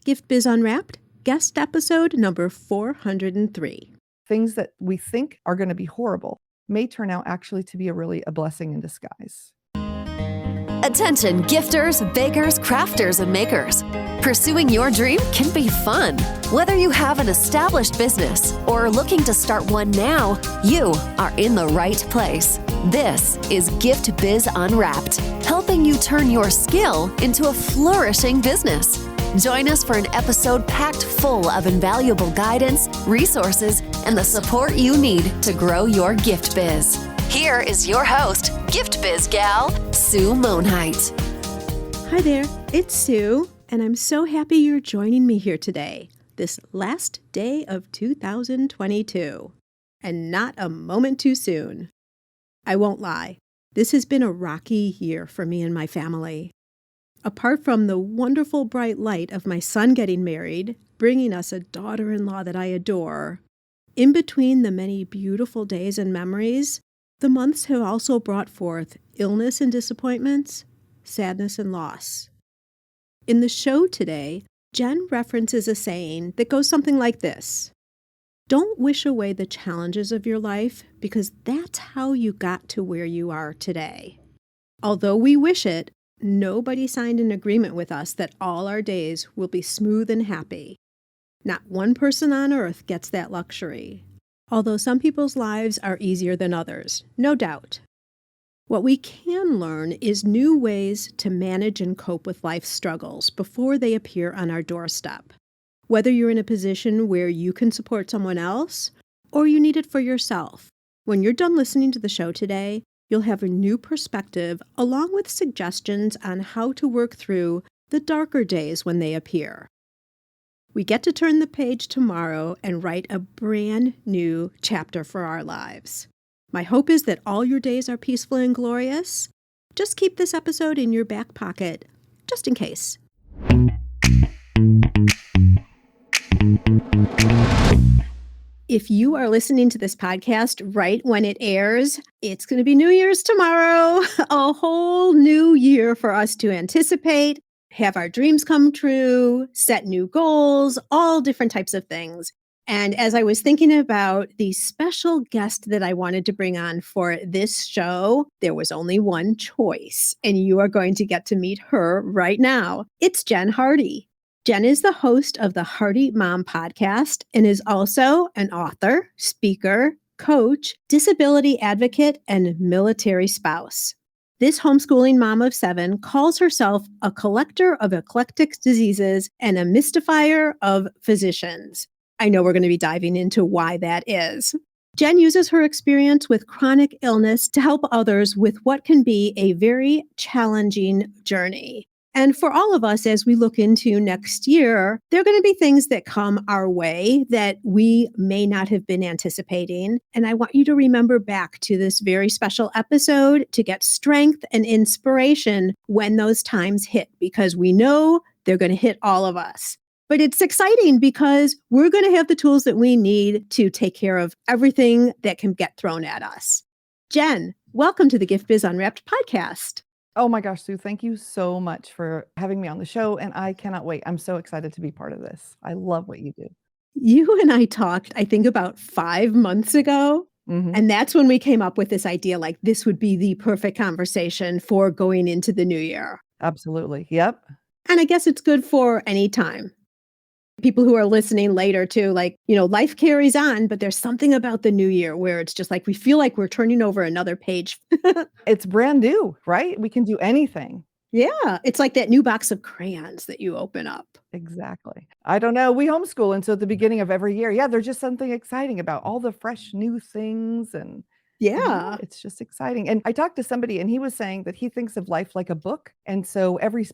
Gift Biz Unwrapped, guest episode number 403. Things that we think are going to be horrible may turn out actually to be a blessing in disguise. Attention gifters, bakers, crafters, and makers. Pursuing your dream can be fun. Whether you have an established business or are looking to start one now, you are in the right place. This is Gift Biz Unwrapped, helping you turn your skill into a flourishing business. Join us for an episode packed full of invaluable guidance, resources, and the support you need to grow your gift biz. Here is your host, Gift Biz gal, Sue Monheit. Hi there, it's Sue, and I'm so happy you're joining me here today, this last day of 2022, and not a moment too soon. I won't lie, this has been a rocky year for me and my family. Apart from the wonderful bright light of my son getting married, bringing us a daughter-in-law that I adore, in between the many beautiful days and memories, the months have also brought forth illness and disappointments, sadness and loss. In the show today, Jen references a saying that goes something like this: don't wish away the challenges of your life because that's how you got to where you are today. Although we wish it, nobody signed an agreement with us that all our days will be smooth and happy. Not one person on earth gets that luxury, although some people's lives are easier than others, no doubt. What we can learn is new ways to manage and cope with life's struggles before they appear on our doorstep. Whether you're in a position where you can support someone else, or you need it for yourself, when you're done listening to the show today, you'll have a new perspective along with suggestions on how to work through the darker days when they appear. We get to turn the page tomorrow and write a brand new chapter for our lives. My hope is that all your days are peaceful and glorious. Just keep this episode in your back pocket, just in case. If you are listening to this podcast right when it airs, it's going to be New Year's tomorrow, a whole new year for us to anticipate, have our dreams come true, set new goals, all different types of things. And as I was thinking about the special guest that I wanted to bring on for this show, there was only one choice, and you are going to get to meet her right now. It's Jen Hardy. Jen is the host of the Hardy Mom podcast and is also an author, speaker, coach, disability advocate, and military spouse. This homeschooling mom of 7 calls herself a collector of eclectic diseases and a mystifier of physicians. I know we're going to be diving into why that is. Jen uses her experience with chronic illness to help others with what can be a very challenging journey. And for all of us, as we look into next year, there are going to be things that come our way that we may not have been anticipating. And I want you to remember back to this very special episode to get strength and inspiration when those times hit, because we know they're going to hit all of us. But it's exciting because we're going to have the tools that we need to take care of everything that can get thrown at us. Jen, welcome to the Gift Biz Unwrapped podcast. Oh my gosh, Sue, thank you so much for having me on the show. And I cannot wait. I'm so excited to be part of this. I love what you do. You and I talked, I think, about 5 months ago. Mm-hmm. And that's when we came up with this idea, like this would be the perfect conversation for going into the new year. Absolutely. Yep. And I guess it's good for any time. People who are listening later too, like, life carries on, but there's something about the new year where it's just like, we feel like we're turning over another page. It's brand new, right? We can do anything. Yeah. It's like that new box of crayons that you open up. Exactly. I don't know. We homeschool. And so at the beginning of every year, there's just something exciting about all the fresh new things. And yeah, it's just exciting. And I talked to somebody and he was saying that he thinks of life like a book. And so every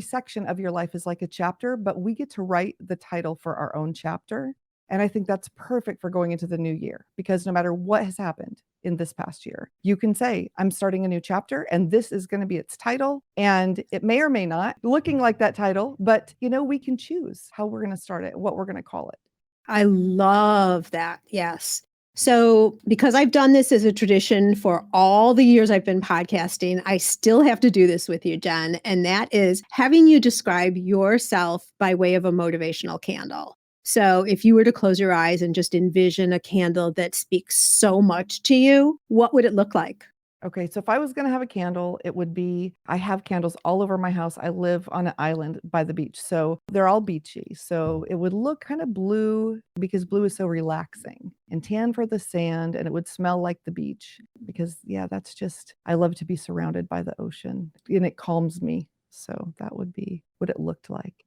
section of your life is like a chapter, but we get to write the title for our own chapter. And I think that's perfect for going into the new year, because no matter what has happened in this past year, you can say, I'm starting a new chapter and this is going to be its title. And it may or may not looking like that title, but we can choose how we're going to start it, what we're going to call it. I love that. Yes. So, because I've done this as a tradition for all the years I've been podcasting, I still have to do this with you, Jen. And that is having you describe yourself by way of a motivational candle. So, if you were to close your eyes and just envision a candle that speaks so much to you, what would it look like? Okay, so if I was going to have a candle, it would be I have candles all over my house. I live on an island by the beach, so they're all beachy. So it would look kind of blue because blue is so relaxing, and tan for the sand, and it would smell like the beach because, yeah, that's just, I love to be surrounded by the ocean and it calms me. So that would be what it looked like.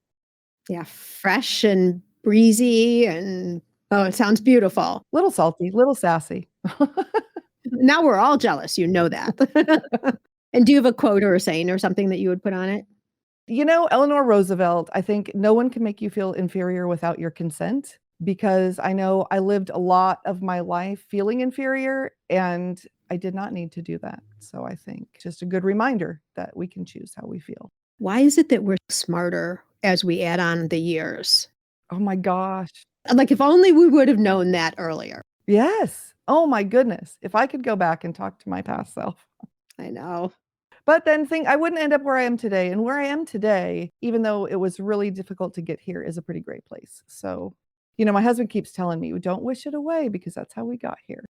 Yeah, fresh and breezy. And oh, it sounds beautiful. Little salty, little sassy. Now we're all jealous. You know that. And do you have a quote or a saying or something that you would put on it? Eleanor Roosevelt, I think no one can make you feel inferior without your consent, because I know I lived a lot of my life feeling inferior and I did not need to do that. So I think just a good reminder that we can choose how we feel. Why is it that we're smarter as we add on the years? Oh my gosh. Like, if only we would have known that earlier. Yes. Oh my goodness. If I could go back and talk to my past self. I know. But then I wouldn't end up where I am today. And where I am today, even though it was really difficult to get here, is a pretty great place. So, my husband keeps telling me, don't wish it away because that's how we got here.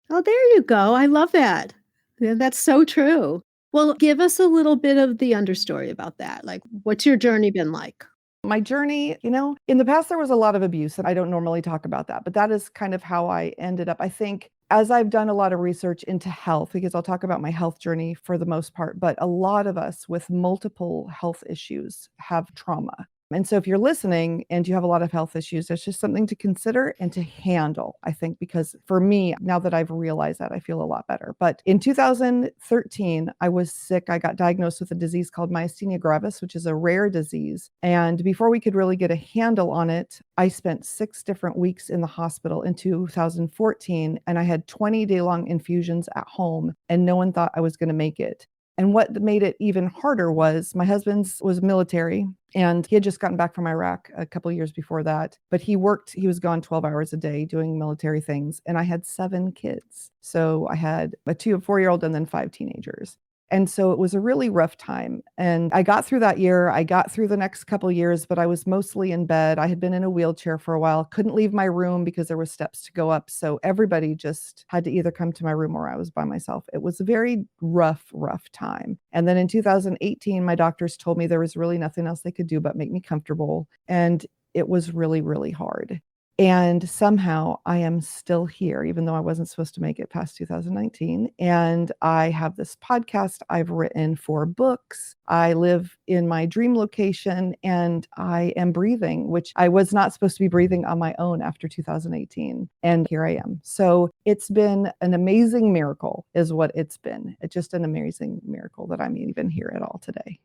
Oh, there you go. I love that. Yeah, that's so true. Well, give us a little bit of the understory about that. Like, what's your journey been like? My journey, in the past, there was a lot of abuse, and I don't normally talk about that, but that is kind of how I ended up. I think as I've done a lot of research into health, because I'll talk about my health journey for the most part, but a lot of us with multiple health issues have trauma. And so if you're listening and you have a lot of health issues, it's just something to consider and to handle, I think, because for me, now that I've realized that, I feel a lot better. But in 2013, I was sick. I got diagnosed with a disease called myasthenia gravis, which is a rare disease. And before we could really get a handle on it, I spent 6 different weeks in the hospital in 2014, and I had 20-day-long infusions at home, and no one thought I was going to make it. And what made it even harder was my husband was military and he had just gotten back from Iraq a couple of years before that. But he was gone 12 hours a day doing military things. And I had 7 kids. So I had a 4-year-old and then 5 teenagers. And so it was a really rough time. And I got through that year. I got through the next couple of years, but I was mostly in bed. I had been in a wheelchair for a while, couldn't leave my room because there were steps to go up. So everybody just had to either come to my room or I was by myself. It was a very rough time. And then in 2018, my doctors told me there was really nothing else they could do but make me comfortable. And it was really, really hard. And somehow I am still here, even though I wasn't supposed to make it past 2019. And I have this podcast. I've written 4 books. I live in my dream location and I am breathing, which I was not supposed to be breathing on my own after 2018. And here I am. So it's been an amazing miracle is what it's been. It's just an amazing miracle that I'm even here at all today.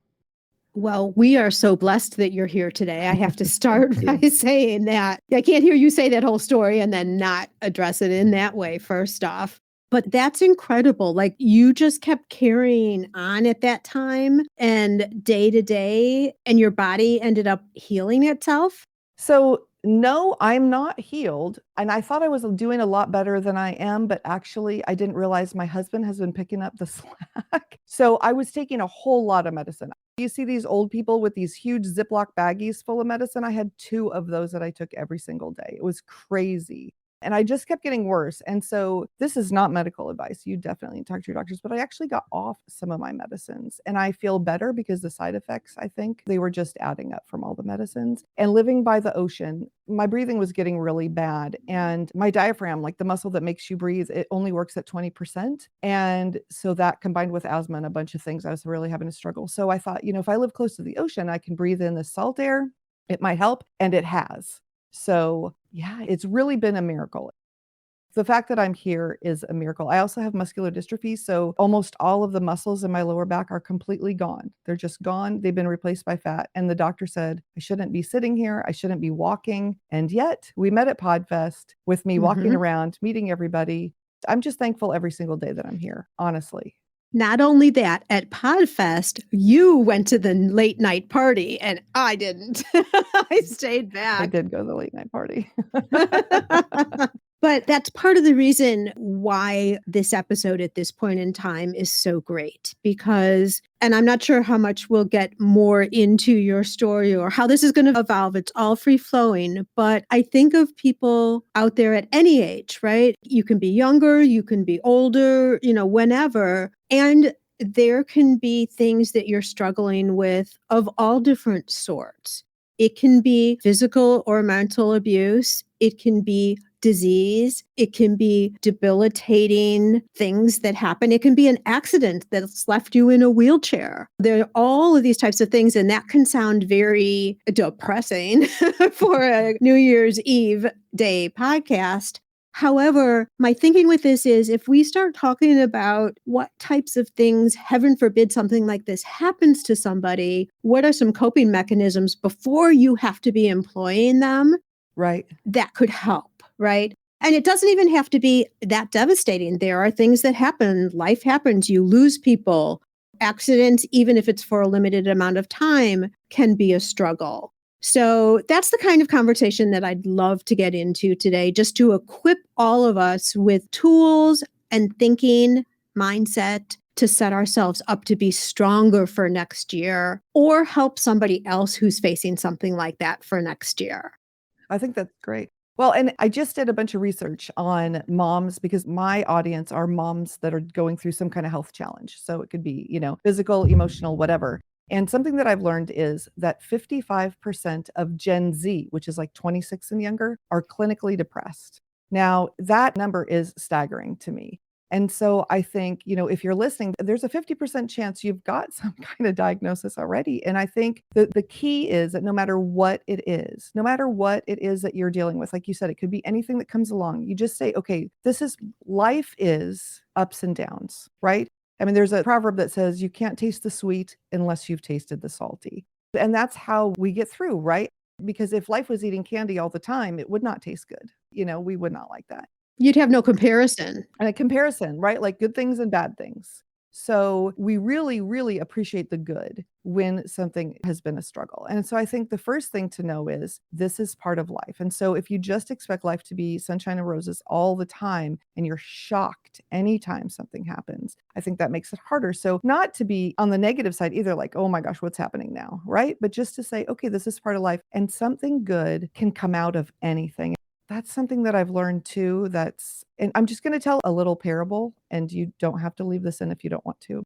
Well, we are so blessed that you're here today. I have to start by saying that. I can't hear you say that whole story and then not address it in that way, first off. But that's incredible. Like, you just kept carrying on at that time and day to day, and your body ended up healing itself. So no, I'm not healed. And I thought I was doing a lot better than I am, but actually I didn't realize my husband has been picking up the slack. So I was taking a whole lot of medicine. You see these old people with these huge Ziploc baggies full of medicine. I had 2 of those that I took every single day. It was crazy. And I just kept getting worse. And so this is not medical advice. You definitely talk to your doctors, but I actually got off some of my medicines and I feel better because the side effects, I think they were just adding up from all the medicines. And living by the ocean, my breathing was getting really bad. And my diaphragm, like the muscle that makes you breathe, it only works at 20%. And so that combined with asthma and a bunch of things, I was really having a struggle. So I thought, if I live close to the ocean, I can breathe in the salt air. It might help. And it has. So yeah, it's really been a miracle. The fact that I'm here is a miracle. I also have muscular dystrophy. So almost all of the muscles in my lower back are completely gone. They're just gone. They've been replaced by fat. And the doctor said, I shouldn't be sitting here. I shouldn't be walking. And yet we met at PodFest with me walking around, meeting everybody. I'm just thankful every single day that I'm here, honestly. Not only that, at PodFest, you went to the late night party and I didn't. I stayed back. I did go to the late night party. But that's part of the reason why this episode at this point in time is so great because, and I'm not sure how much we'll get more into your story or how this is going to evolve. It's all free flowing. But I think of people out there at any age, right? You can be younger, you can be older, whenever. And there can be things that you're struggling with of all different sorts. It can be physical or mental abuse. It can be disease. It can be debilitating things that happen. It can be an accident that's left you in a wheelchair. There are all of these types of things, and that can sound very depressing for a New Year's Eve day podcast. However, my thinking with this is if we start talking about what types of things, heaven forbid something like this happens to somebody, what are some coping mechanisms before you have to be employing them? Right. That could help, right? And it doesn't even have to be that devastating. There are things that happen. Life happens. You lose people. Accidents, even if it's for a limited amount of time, can be a struggle. So that's the kind of conversation that I'd love to get into today, just to equip all of us with tools and thinking mindset to set ourselves up to be stronger for next year or help somebody else who's facing something like that for next year. I think that's great. Well, and I just did a bunch of research on moms because my audience are moms that are going through some kind of health challenge. So it could be, physical, emotional, whatever. And something that I've learned is that 55% of Gen Z, which is like 26 and younger, are clinically depressed. Now, that number is staggering to me. And so I think, if you're listening, there's a 50% chance you've got some kind of diagnosis already. And I think the key is that no matter what it is that you're dealing with, like you said, it could be anything that comes along. You just say, okay, life is ups and downs, right? I mean, there's a proverb that says you can't taste the sweet unless you've tasted the salty. And that's how we get through, right? Because if life was eating candy all the time, it would not taste good. We would not like that. You'd have no comparison. And a comparison, right? Like good things and bad things. So we really, really appreciate the good when something has been a struggle. And so I think the first thing to know is this is part of life. And so if you just expect life to be sunshine and roses all the time and you're shocked anytime something happens, I think that makes it harder. So not to be on the negative side either, like, oh my gosh, what's happening now, right? But just to say, okay, this is part of life and something good can come out of anything. That's something that I've learned too. And I'm just going to tell a little parable, and you don't have to leave this in if you don't want to.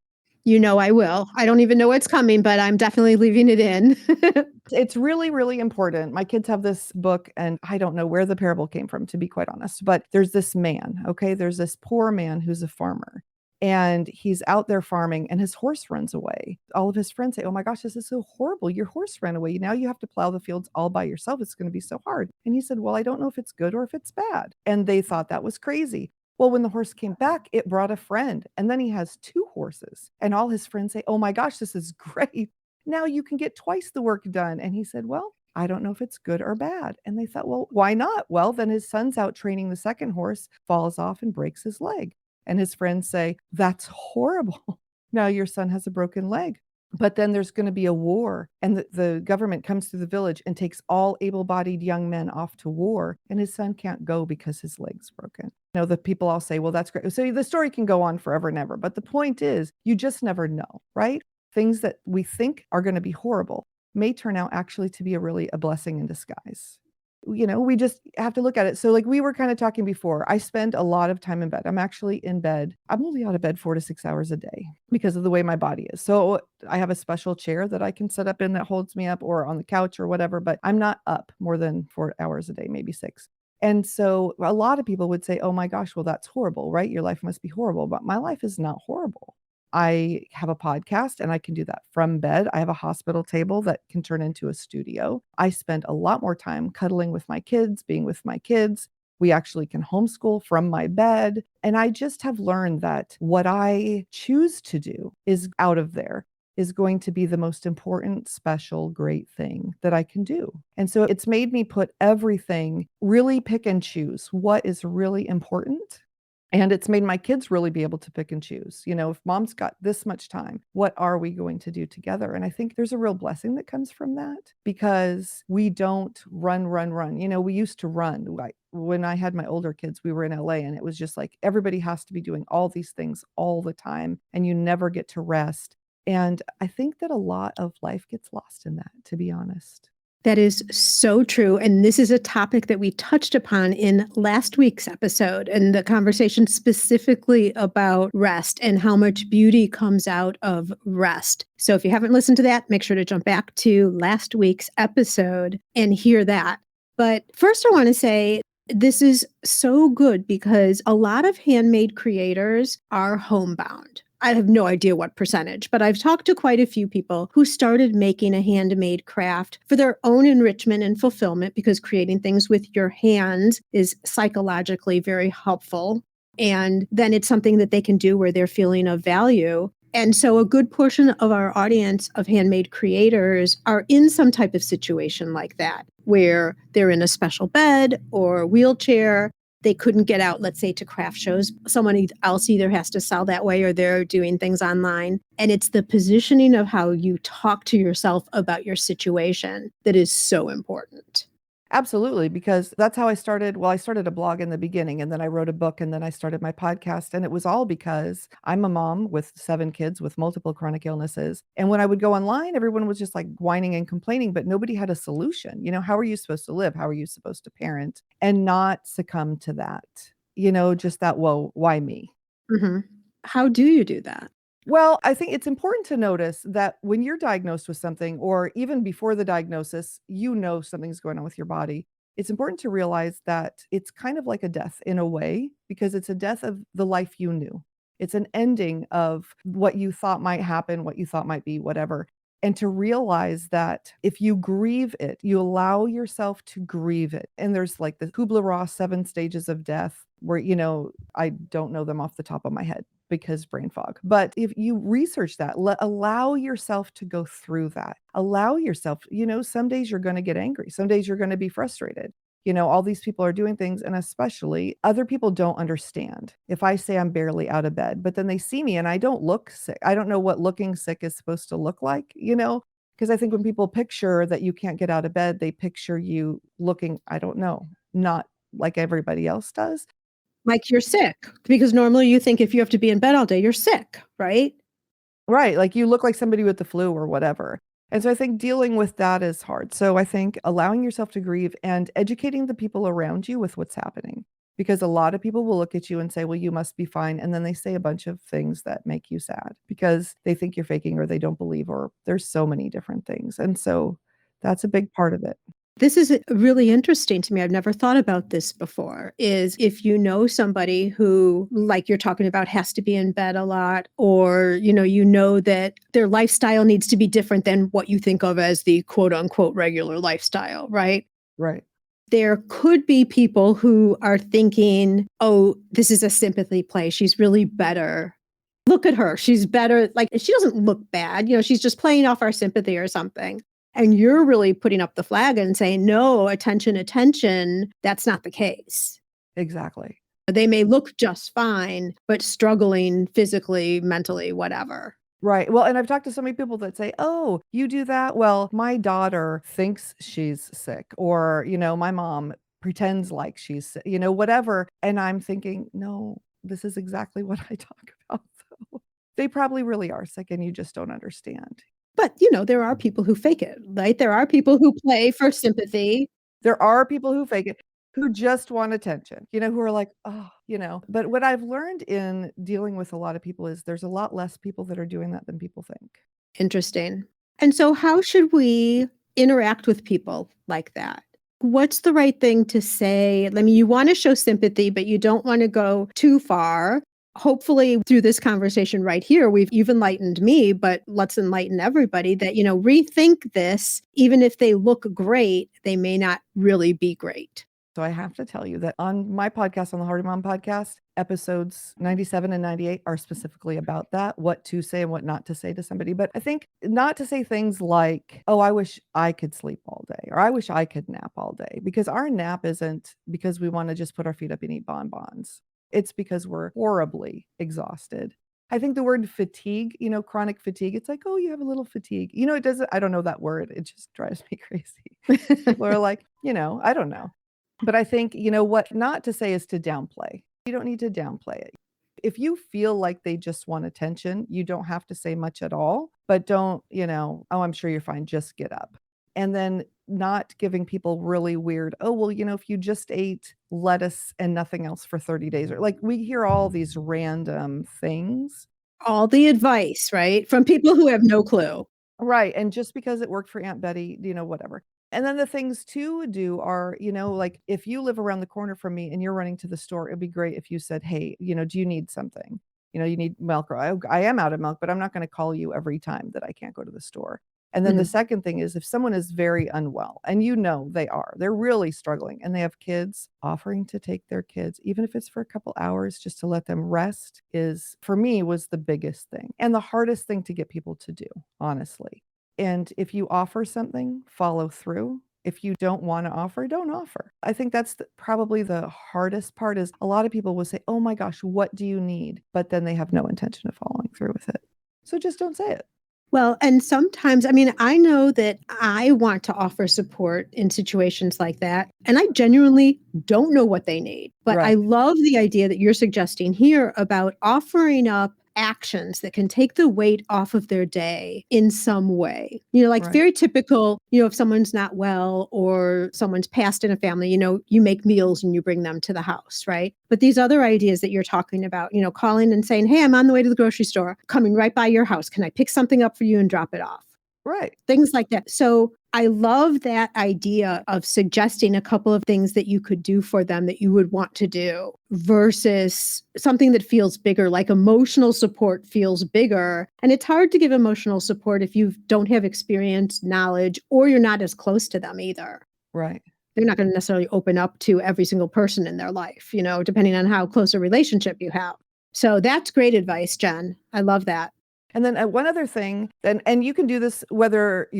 I will. I don't even know what's coming, but I'm definitely leaving it in. It's really, really important. My kids have this book, and I don't know where the parable came from, to be quite honest, but there's this man, okay? There's this poor man who's a farmer. And he's out there farming and his horse runs away. All of his friends say, oh my gosh, this is so horrible. Your horse ran away. Now you have to plow the fields all by yourself. It's going to be so hard. And he said, well, I don't know if it's good or if it's bad. And they thought that was crazy. Well, when the horse came back, it brought a friend. And then he has 2 horses. And all his friends say, oh my gosh, this is great. Now you can get twice the work done. And he said, well, I don't know if it's good or bad. And they thought, well, why not? Well, then his son's out training the second horse, falls off and breaks his leg. And his friends say, that's horrible. Now your son has a broken leg. But then there's going to be a war, and the government comes to the village and takes all able-bodied young men off to war, and his son can't go because his leg's broken. The people all say, well, that's great. So the story can go on forever and ever. But the point is, you just never know, right? Things that we think are going to be horrible may turn out actually to be a blessing in disguise. We just have to look at it. So like we were kind of talking before, I spend a lot of time in bed. I'm actually in bed. I'm only out of bed 4 to 6 hours a day because of the way my body is. So I have a special chair that I can sit up in that holds me up, or on the couch or whatever, but I'm not up more than 4 hours a day, maybe 6. And so a lot of people would say, oh my gosh, well, that's horrible, right? Your life must be horrible. But my life is not horrible. I have a podcast and I can do that from bed. I have a hospital table that can turn into a studio. I spend a lot more time cuddling with my kids, being with my kids. We actually can homeschool from my bed. And I just have learned that what I choose to do is out of there is going to be the most important, special, great thing that I can do. And so it's made me put everything, really pick and choose what is really important And it's made my kids really be able to pick and choose. If mom's got this much time, what are we going to do together? And I think there's a real blessing that comes from that because we don't run, run, run. We used to run. Like when I had my older kids, we were in LA and it was just like everybody has to be doing all these things all the time and you never get to rest. And I think that a lot of life gets lost in that, to be honest. That is so true. And this is a topic that we touched upon in last week's episode and the conversation specifically about rest and how much beauty comes out of rest. So if you haven't listened to that, make sure to jump back to last week's episode and hear that. But first, I want to say this is so good because a lot of handmade creators are homebound. I have no idea what percentage, but I've talked to quite a few people who started making a handmade craft for their own enrichment and fulfillment because creating things with your hands is psychologically very helpful. And then it's something that they can do where they're feeling of value. And so a good portion of our audience of handmade creators are in some type of situation like that, where they're in a special bed or wheelchair. They couldn't get out, let's say, to craft shows. Someone else either has to sell that way or they're doing things online. And it's the positioning of how you talk to yourself about your situation that is so important. Absolutely, because that's how I started. Well, I started a blog in the beginning and then I wrote a book and then I started my podcast. And it was all because I'm a mom with 7 kids with multiple chronic illnesses. And when I would go online, everyone was just like whining and complaining, but nobody had a solution. How are you supposed to live? How are you supposed to parent and not succumb to that? Just that, whoa, why me? Mm-hmm. How do you do that? Well, I think it's important to notice that when you're diagnosed with something, or even before the diagnosis, something's going on with your body. It's important to realize that it's kind of like a death in a way, because it's a death of the life you knew. It's an ending of what you thought might happen, what you thought might be, whatever. And to realize that if you grieve it, you allow yourself to grieve it. And there's like the Kubler-Ross 7 stages of death where, I don't know them off the top of my head because brain fog. But if you research that, allow yourself to go through that. Allow yourself, some days you're going to get angry. Some days you're going to be frustrated. All these people are doing things, and especially other people don't understand. If I say I'm barely out of bed, but then they see me and I don't look sick. I don't know what looking sick is supposed to look like, because I think when people picture that you can't get out of bed, they picture you looking, I don't know, not like everybody else does. Like you're sick, because normally you think if you have to be in bed all day, you're sick, right? Right. Like you look like somebody with the flu or whatever. And so I think dealing with that is hard. So I think allowing yourself to grieve and educating the people around you with what's happening, because a lot of people will look at you and say, well, you must be fine. And then they say a bunch of things that make you sad because they think you're faking or they don't believe, or there's so many different things. And so that's a big part of it. This is really interesting to me. I've never thought about this before, is if you know somebody who, like you're talking about, has to be in bed a lot, or, you know that their lifestyle needs to be different than what you think of as the quote unquote regular lifestyle, right? Right. There could be people who are thinking, oh, this is a sympathy play. She's really better. Look at her. She's better. Like, she doesn't look bad. She's just playing off our sympathy or something. And you're really putting up the flag and saying, no, attention, attention. That's not the case. Exactly. They may look just fine, but struggling physically, mentally, whatever. Right. Well, and I've talked to so many people that say, oh, you do that? Well, my daughter thinks she's sick, or, my mom pretends like she's sick, whatever. And I'm thinking, no, this is exactly what I talk about. So they probably really are sick and you just don't understand. But, there are people who fake it, right? There are people who play for sympathy. There are people who fake it, who just want attention, who are like, oh, But what I've learned in dealing with a lot of people is there's a lot less people that are doing that than people think. Interesting. And so how should we interact with people like that? What's the right thing to say? I mean, you want to show sympathy, but you don't want to go too far. Hopefully through this conversation right here, you've enlightened me, but let's enlighten everybody that, rethink this. Even if they look great, they may not really be great. So I have to tell you that on my podcast, on the Hardy Mom podcast, episodes 97 and 98 are specifically about that, what to say and what not to say to somebody. But I think not to say things like, oh, I wish I could sleep all day, or I wish I could nap all day, because our nap isn't because we want to just put our feet up and eat bonbons. It's because we're horribly exhausted. I think the word fatigue, chronic fatigue, it's like, oh, you have a little fatigue. It doesn't, I don't know that word. It just drives me crazy. People are like, I don't know. But I think, what not to say is to downplay. You don't need to downplay it. If you feel like they just want attention, you don't have to say much at all, but don't, oh, I'm sure you're fine. Just get up. And then not giving people really weird, oh, well, if you just ate lettuce and nothing else for 30 days, or like we hear all these random things. All the advice, right? From people who have no clue. Right. And just because it worked for Aunt Betty, whatever. And then the things to do are, like if you live around the corner from me and you're running to the store, it'd be great if you said, hey, do you need something? You need milk, or I am out of milk, but I'm not going to call you every time that I can't go to the store. And then the second thing is if someone is very unwell and they're really struggling and they have kids, offering to take their kids, even if it's for a couple hours, just to let them rest for me, was the biggest thing and the hardest thing to get people to do, honestly. And if you offer something, follow through. If you don't want to offer, don't offer. I think that's probably the hardest part. Is a lot of people will say, oh my gosh, what do you need? But then they have no intention of following through with it. So just don't say it. Well, and sometimes, I know that I want to offer support in situations like that, and I genuinely don't know what they need. But I love the idea that you're suggesting here about offering up actions that can take the weight off of their day in some way. Very typical, if someone's not well or someone's passed in a family, you make meals and you bring them to the house, right? But these other ideas that you're talking about, calling and saying, hey, I'm on the way to the grocery store, coming right by your house. Can I pick something up for you and drop it off? Right. Things like that. So I love that idea of suggesting a couple of things that you could do for them that you would want to do versus something that feels bigger, like emotional support feels bigger. And it's hard to give emotional support if you don't have experience, knowledge, or you're not as close to them either. Right. They're not going to necessarily open up to every single person in their life, depending on how close a relationship you have. So that's great advice, Jen. I love that. And then one other thing, and you can do this whether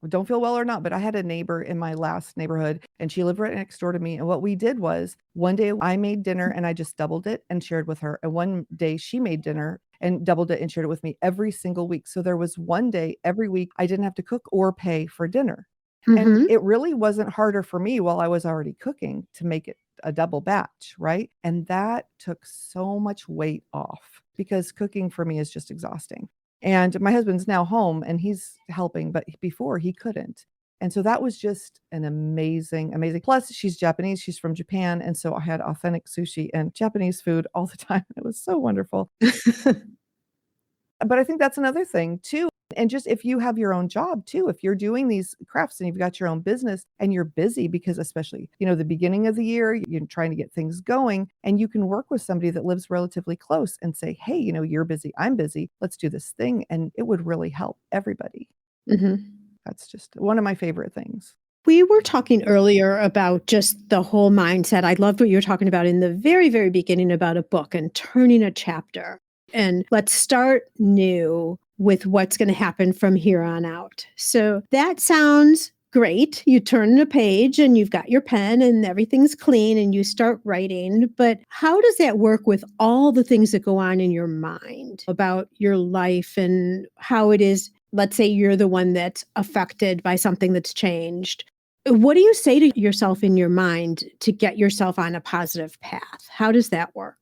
don't feel well or not, but I had a neighbor in my last neighborhood and she lived right next door to me. And what we did was one day I made dinner and I just doubled it and shared with her. And one day she made dinner and doubled it and shared it with me every single week. So there was one day every week I didn't have to cook or pay for dinner. And it really wasn't harder for me while I was already cooking to make it a double batch, right? And that took so much weight off because cooking for me is just exhausting. And my husband's now home and he's helping, but before he couldn't. And so that was just an amazing. Plus, she's Japanese. She's from Japan. And so I had authentic sushi and Japanese food all the time. It was so wonderful. But I think that's another thing too. And just if you have your own job too, if you're doing these crafts and you've got your own business and you're busy because especially, the beginning of the year, you're trying to get things going and you can work with somebody that lives relatively close and say, hey, you're busy, I'm busy, let's do this thing. And it would really help everybody. That's just one of my favorite things. We were talking earlier about just the whole mindset. I loved what you were talking about in the very, very beginning about a book and turning a chapter. And let's start new with what's going to happen from here on out. So that sounds great. You turn a page and you've got your pen and everything's clean and you start writing. But how does that work with all the things that go on in your mind about your life and how it is? Let's say you're the one that's affected by something that's changed. What do you say to yourself in your mind to get yourself on a positive path? How does that work?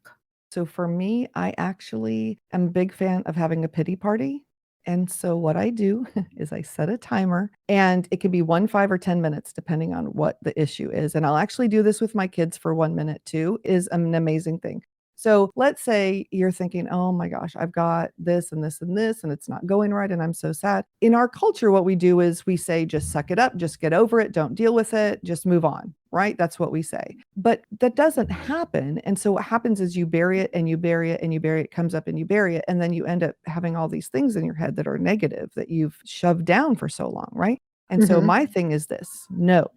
So for me, I actually am a big fan of having a pity party. And so what I do is I set a timer and it can be 1, 5, or 10 minutes, depending on what the issue is. And I'll actually do this with my kids for 1 minute too, is an amazing thing. So let's say you're thinking, oh my gosh, I've got this and this and this, and it's not going right. And I'm so sad. In our culture, what we do is we say, just suck it up, just get over it. Don't deal with it. Just move on. Right? That's what we say. But that doesn't happen. And so what happens is you bury it and you bury it and you bury it, comes up and you bury it. And then you end up having all these things in your head that are negative that you've shoved down for so long. Right? And so my thing is this, no,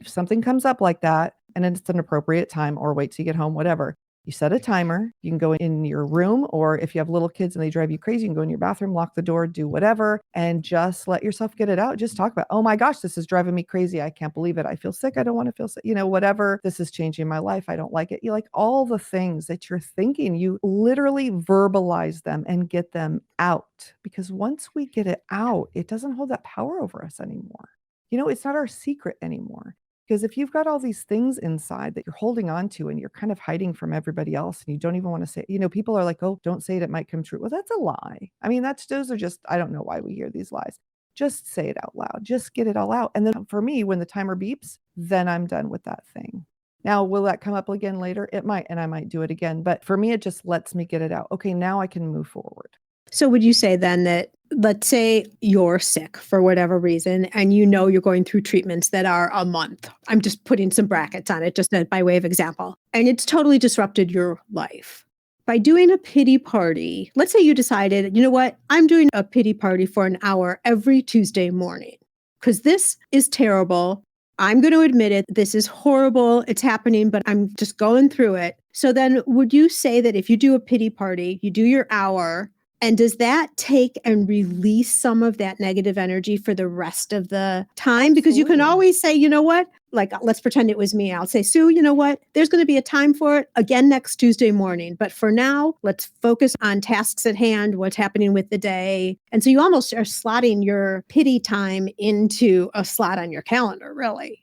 if something comes up like that and it's an appropriate time or wait till you get home, whatever, You set a timer. You can go in your room, or if you have little kids and they drive you crazy, you can go in your bathroom, lock the door, do whatever, and just let yourself get it out. Just talk about, oh my gosh, this is driving me crazy. I can't believe it. I feel sick. I don't want to feel sick. Whatever. This is changing my life. I don't like it. You like all the things that you're thinking, you literally verbalize them and get them out. Because once we get it out, it doesn't hold that power over us anymore. It's not our secret anymore. Because if you've got all these things inside that you're holding on to and you're kind of hiding from everybody else and you don't even want to say, people are like, oh, don't say it, it might come true. Well, that's a lie. I mean, those are just, I don't know why we hear these lies. Just say it out loud. Just get it all out. And then for me, when the timer beeps, then I'm done with that thing. Now, will that come up again later? It might, and I might do it again. But for me, it just lets me get it out. Okay, now I can move forward. So would you say then that, let's say you're sick for whatever reason, and you're going through treatments that are a month. I'm just putting some brackets on it, just by way of example. And it's totally disrupted your life. By doing a pity party, let's say you decided, you know what, I'm doing a pity party for an hour every Tuesday morning, because this is terrible. I'm going to admit it. This is horrible. It's happening, but I'm just going through it. So then would you say that if you do a pity party, you do your hour, and does that take and release some of that negative energy for the rest of the time? Because you can always say, you know what, like, let's pretend it was me. I'll say, Sue, you know what, there's going to be a time for it again next Tuesday morning. But for now, let's focus on tasks at hand, what's happening with the day. And so you almost are slotting your pity time into a slot on your calendar, really.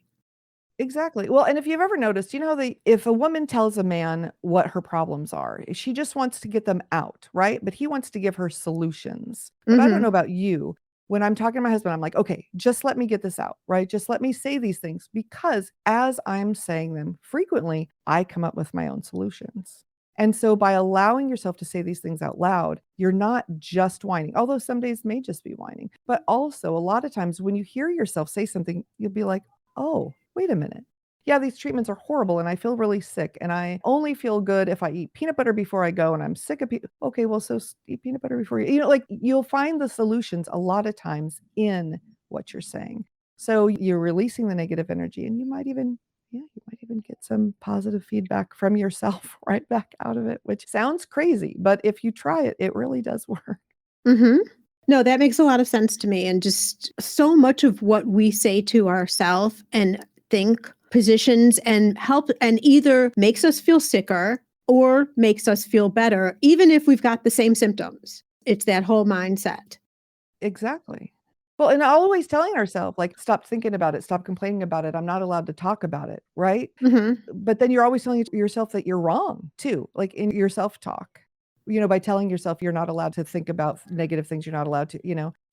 Exactly. Well, and if you've ever noticed, if a woman tells a man what her problems are, she just wants to get them out, right? But he wants to give her solutions. But I don't know about you. When I'm talking to my husband, I'm like, okay, just let me get this out, right? Just let me say these things, because as I'm saying them frequently, I come up with my own solutions. And so by allowing yourself to say these things out loud, you're not just whining, although some days may just be whining. But also a lot of times when you hear yourself say something, you'll be like, oh, wait a minute. Yeah, these treatments are horrible and I feel really sick and I only feel good if I eat peanut butter before I go and I'm sick of okay, well, so eat peanut butter before like you'll find the solutions a lot of times in what you're saying. So you're releasing the negative energy, and you might even get some positive feedback from yourself right back out of it, which sounds crazy, but if you try it, it really does work. No, that makes a lot of sense to me. And just so much of what we say to ourselves and think positions and help and either makes us feel sicker or makes us feel better, even if we've got the same symptoms. It's that whole mindset. Exactly. Well, and always telling ourselves, like, stop thinking about it, stop complaining about it. I'm not allowed to talk about it, right? But then you're always telling yourself that you're wrong too, like in your self-talk. By telling yourself you're not allowed to think about negative things, you're not allowed to,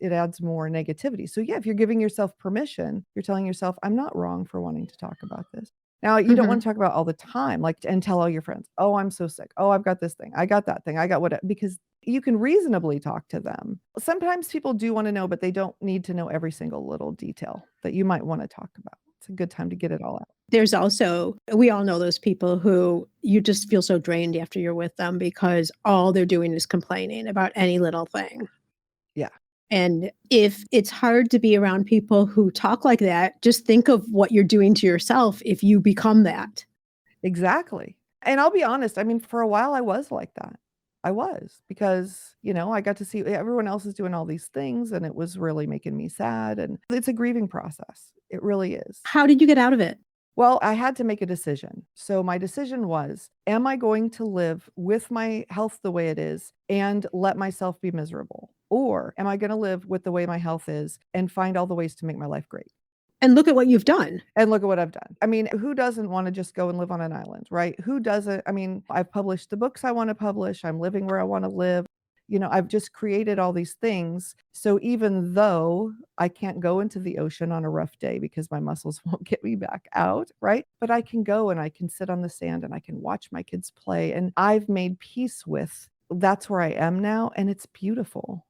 it adds more negativity. So yeah, if you're giving yourself permission, you're telling yourself, I'm not wrong for wanting to talk about this. Now, you don't want to talk about all the time, like, and tell all your friends, oh, I'm so sick. Oh, I've got this thing. I got that thing. I got what, because you can reasonably talk to them. Sometimes people do want to know, but they don't need to know every single little detail that you might want to talk about. It's a good time to get it all out. There's also, we all know those people who you just feel so drained after you're with them because all they're doing is complaining about any little thing. Yeah. And if it's hard to be around people who talk like that, just think of what you're doing to yourself if you become that. Exactly. And I'll be honest, I mean, for a while I was like that. I was, because, I got to see everyone else is doing all these things and it was really making me sad. And it's a grieving process. It really is. How did you get out of it? Well, I had to make a decision. So my decision was, am I going to live with my health the way it is and let myself be miserable? Or am I going to live with the way my health is and find all the ways to make my life great? And look at what you've done. And look at what I've done. I mean, who doesn't want to just go and live on an island, right? Who doesn't? I mean, I've published the books I want to publish. I'm living where I want to live. I've just created all these things. So even though I can't go into the ocean on a rough day because my muscles won't get me back out, right? But I can go and I can sit on the sand and I can watch my kids play. And I've made peace with, that's where I am now. And it's beautiful.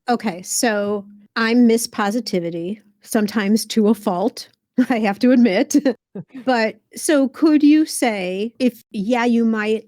Okay, so I'm Miss Positivity, sometimes to a fault, I have to admit. But so could you say you might,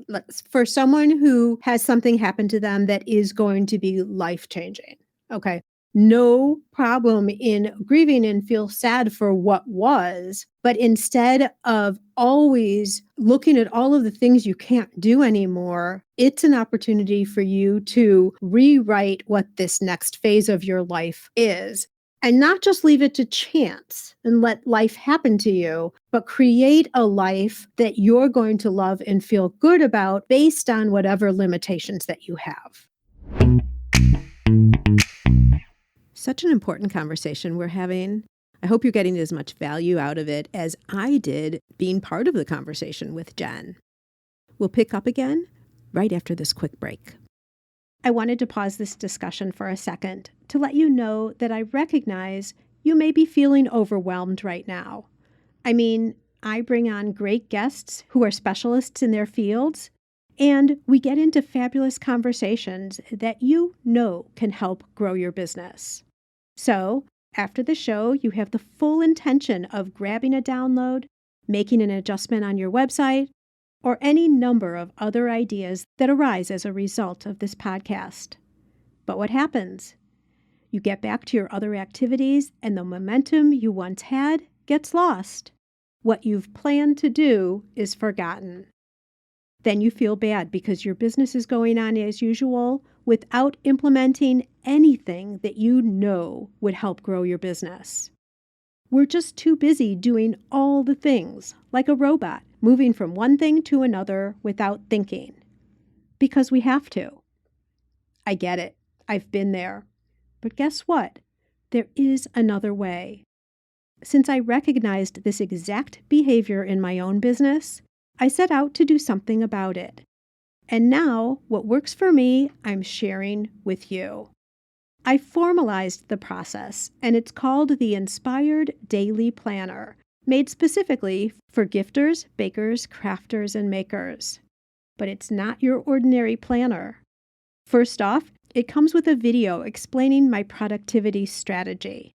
for someone who has something happen to them that is going to be life-changing, okay, no problem in grieving and feel sad for what was. But instead of always looking at all of the things you can't do anymore, it's an opportunity for you to rewrite what this next phase of your life is. And not just leave it to chance and let life happen to you, but create a life that you're going to love and feel good about based on whatever limitations that you have. Such an important conversation we're having. I hope you're getting as much value out of it as I did being part of the conversation with Jen. We'll pick up again right after this quick break. I wanted to pause this discussion for a second to let you know that I recognize you may be feeling overwhelmed right now. I mean, I bring on great guests who are specialists in their fields, and we get into fabulous conversations that you know can help grow your business. So, after the show, you have the full intention of grabbing a download, making an adjustment on your website, or any number of other ideas that arise as a result of this podcast. But what happens? You get back to your other activities, and the momentum you once had gets lost. What you've planned to do is forgotten. Then you feel bad because your business is going on as usual without implementing anything that you know would help grow your business. We're just too busy doing all the things, like a robot, moving from one thing to another without thinking. Because we have to. I get it. I've been there. But guess what? There is another way. Since I recognized this exact behavior in my own business, I set out to do something about it. And now, what works for me, I'm sharing with you. I formalized the process, and it's called the Inspired Daily Planner, made specifically for gifters, bakers, crafters, and makers. But it's not your ordinary planner. First off, it comes with a video explaining my productivity strategy.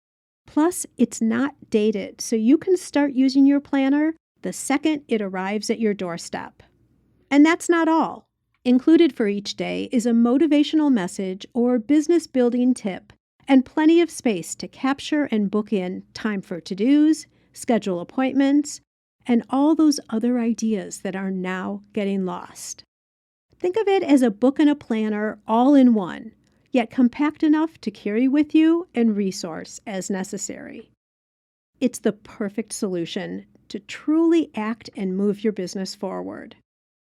Plus, it's not dated, so you can start using your planner the second it arrives at your doorstep. And that's not all. Included for each day is a motivational message or business building tip, and plenty of space to capture and book in time for to-dos, schedule appointments, and all those other ideas that are now getting lost. Think of it as a book and a planner all in one, yet compact enough to carry with you and resource as necessary. It's the perfect solution to truly act and move your business forward.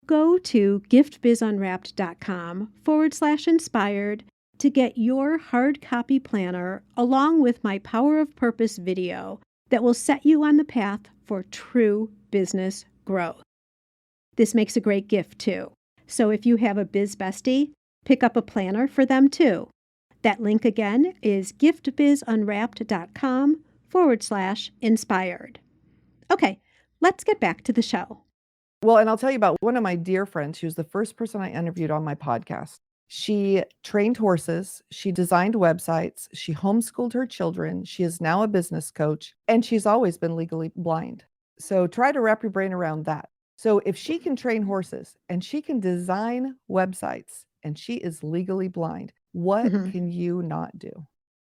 Go to giftbizunwrapped.com/inspired to get your hard copy planner along with my Power of Purpose video that will set you on the path for true business growth. This makes a great gift too. So if you have a biz bestie, pick up a planner for them too. That link again is giftbizunwrapped.com/inspired. Okay, let's get back to the show. Well, and I'll tell you about one of my dear friends. She was the first person I interviewed on my podcast. She trained horses. She designed websites. She homeschooled her children. She is now a business coach, and she's always been legally blind. So try to wrap your brain around that. So if she can train horses and she can design websites and she is legally blind, what can you not do?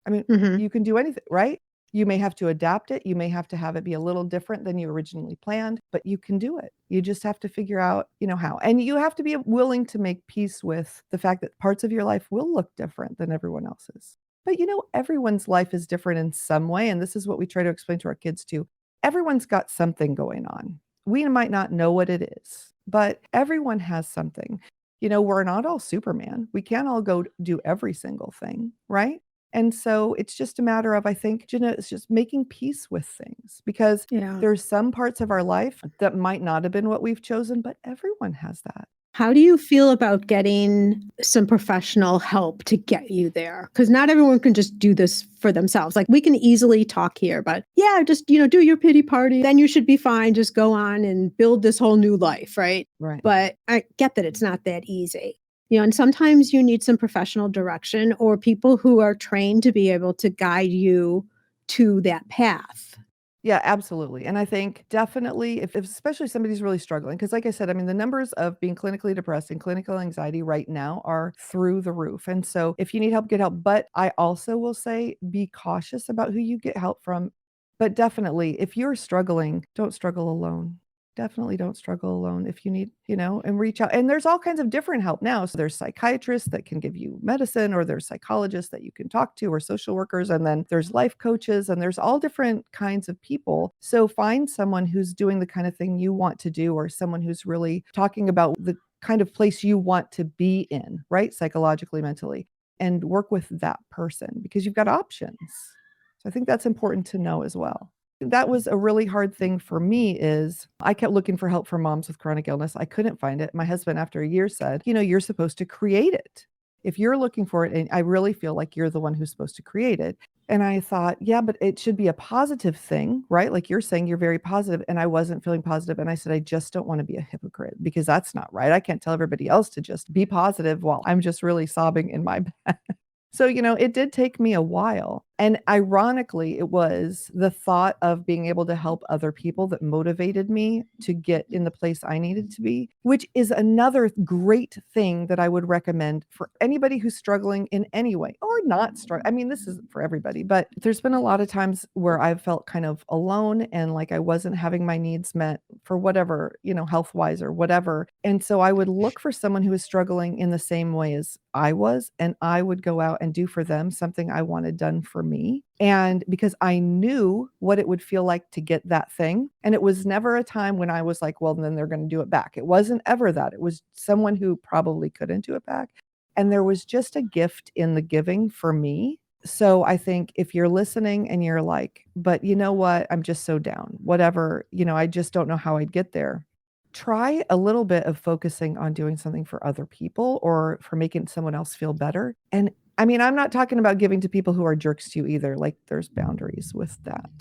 I mean, you can do anything, right? You may have to adapt it. You may have to have it be a little different than you originally planned, but you can do it. You just have to figure out, how. And you have to be willing to make peace with the fact that parts of your life will look different than everyone else's. But everyone's life is different in some way. And this is what we try to explain to our kids too. Everyone's got something going on. We might not know what it is, but everyone has something. We're not all Superman. We can't all go do every single thing, right? And so it's just a matter of, I think, it's just making peace with things, because there's some parts of our life that might not have been what we've chosen, but everyone has that. How do you feel about getting some professional help to get you there? Because not everyone can just do this for themselves. Like, we can easily talk here, but just, do your pity party. Then you should be fine. Just go on and build this whole new life, right? Right. But I get that it's not that easy. And sometimes you need some professional direction or people who are trained to be able to guide you to that path. Yeah, absolutely. And I think definitely if especially somebody's really struggling, because like I said, I mean, the numbers of being clinically depressed and clinical anxiety right now are through the roof. And so if you need help, get help. But I also will say be cautious about who you get help from. But definitely, if you're struggling, don't struggle alone. Definitely don't struggle alone if you need, and reach out. And there's all kinds of different help now. So there's psychiatrists that can give you medicine, or there's psychologists that you can talk to, or social workers. And then there's life coaches, and there's all different kinds of people. So find someone who's doing the kind of thing you want to do, or someone who's really talking about the kind of place you want to be in, right? Psychologically, mentally, and work with that person because you've got options. So I think that's important to know as well. That was a really hard thing for me is I kept looking for help for moms with chronic illness. I couldn't find it. My husband, after a year, said, you're supposed to create it. If you're looking for it, and I really feel like you're the one who's supposed to create it. And I thought, yeah, but it should be a positive thing, right? Like you're saying, you're very positive, and I wasn't feeling positive. And I said, I just don't want to be a hypocrite because that's not right. I can't tell everybody else to just be positive while I'm just really sobbing in my bed. So, it did take me a while. And ironically, it was the thought of being able to help other people that motivated me to get in the place I needed to be, which is another great thing that I would recommend for anybody who's struggling in any way or not struggling. I mean, this isn't for everybody, but there's been a lot of times where I've felt kind of alone and like I wasn't having my needs met for whatever, health wise or whatever. And so I would look for someone who was struggling in the same way as I was, and I would go out and do for them something I wanted done for me. And because I knew what it would feel like to get that thing. And it was never a time when I was like, well, then they're going to do it back. It wasn't ever that. It was someone who probably couldn't do it back. And there was just a gift in the giving for me. So I think if you're listening and you're like, but you know what, I'm just so down, whatever, I just don't know how I'd get there. Try a little bit of focusing on doing something for other people or for making someone else feel better. And I mean, I'm not talking about giving to people who are jerks to you either. Like there's boundaries with that,